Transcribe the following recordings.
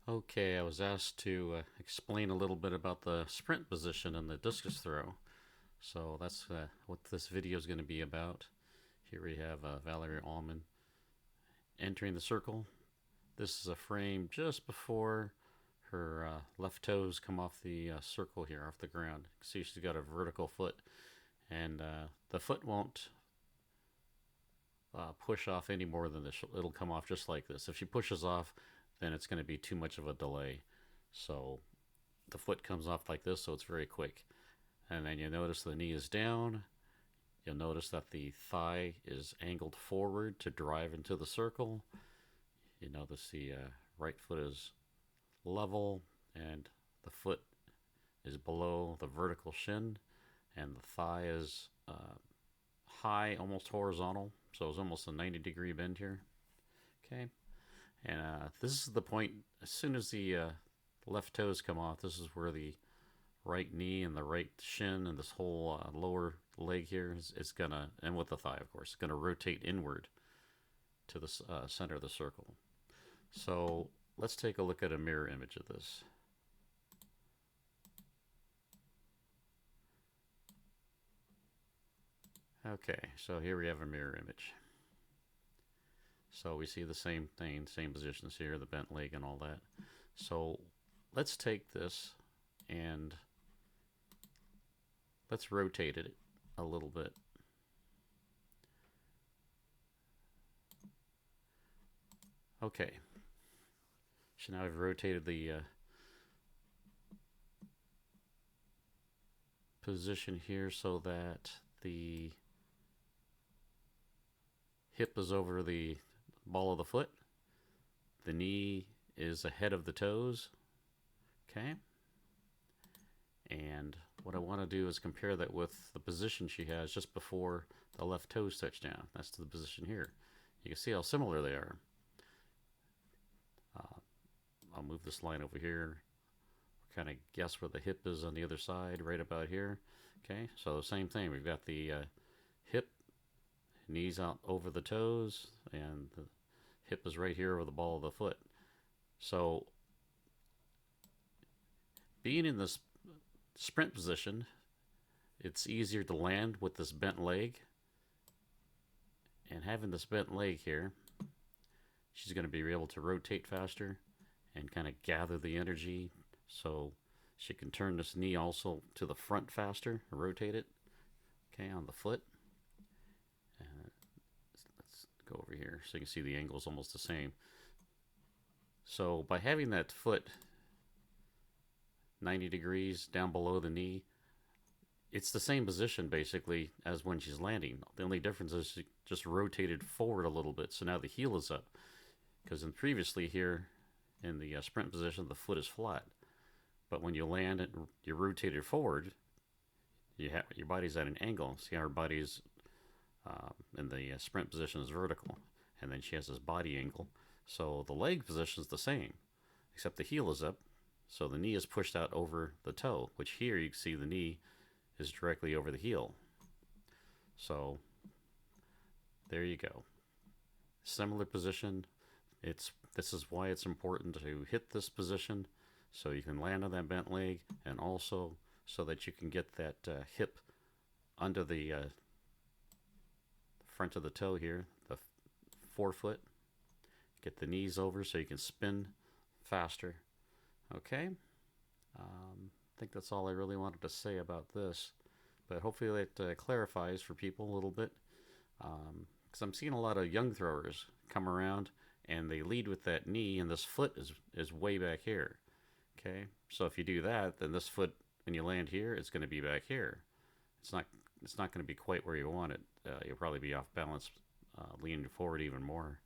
Okay, I was asked to explain a little bit about the sprint position and the discus throw. So that's what this video is going to be about. Here we have Valerie Allman entering the circle. This is a frame just before her left toes come off the circle here, off the ground. See, she's got a vertical foot, and the foot won't push off any more than this. It'll come off just like this. If she pushes off, then it's going to be too much of a delay. So the foot comes off like this, so it's very quick. And then you notice the knee is down. You'll notice that the thigh is angled forward to drive into the circle. You notice the right foot is level and the foot is below the vertical shin, and the thigh is high, almost horizontal. So it's almost a 90-degree bend here. Okay. And this is the point, as soon as the left toes come off, this is where the right knee and the right shin and this whole lower leg here is gonna, and with the thigh, of course, gonna rotate inward to the center of the circle. So let's take a look at a mirror image of this. Okay, so here we have a mirror image. So we see the same thing, same positions here, the bent leg and all that. So let's take this and let's rotate it a little bit. Okay. So now I've rotated the position here so that the hip is over the ball of the foot. The knee is ahead of the toes. Okay. And what I want to do is compare that with the position she has just before the left toes touch down. That's the position here. You can see how similar they are. I'll move this line over here. Kind of guess where the hip is on the other side, right about here. Okay, so same thing. We've got the hip, knees out over the toes, and the hip is right here over the ball of the foot. So being in this sprint position, it's easier to land with this bent leg. And having this bent leg here, she's going to be able to rotate faster and kind of gather the energy so she can turn this knee also to the front faster, rotate it, okay, on the foot. And let's go over here so you can see the angle is almost the same. So by having that foot 90 degrees down below the knee, it's the same position basically as when she's landing. The only difference is she just rotated forward a little bit, so now the heel is up. Because previously here in the sprint position, the foot is flat. But when you land it, you rotate it forward, your body's at an angle. See how her body's in the sprint position is vertical. And then she has this body angle. So the leg position is the same, except the heel is up. So the knee is pushed out over the toe, which here you can see the knee is directly over the heel. So there you go. Similar position. This is why it's important to hit this position so you can land on that bent leg, and also so that you can get that hip under the front of the toe here, the forefoot. Get the knees over so you can spin faster. Okay. I think that's all I really wanted to say about this, but hopefully it clarifies for people a little bit, because I'm seeing a lot of young throwers come around and they lead with that knee, and this foot is way back here. Okay, so if you do that, then this foot, when you land here, it's going to be back here. It's not going to be quite where you want it. You'll probably be off balance, leaning forward even more.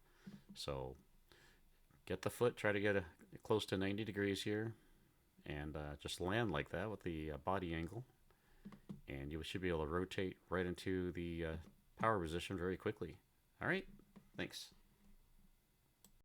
So get the foot, try to get close to 90 degrees here, and just land like that with the body angle, and you should be able to rotate right into the power position very quickly. All right, thanks.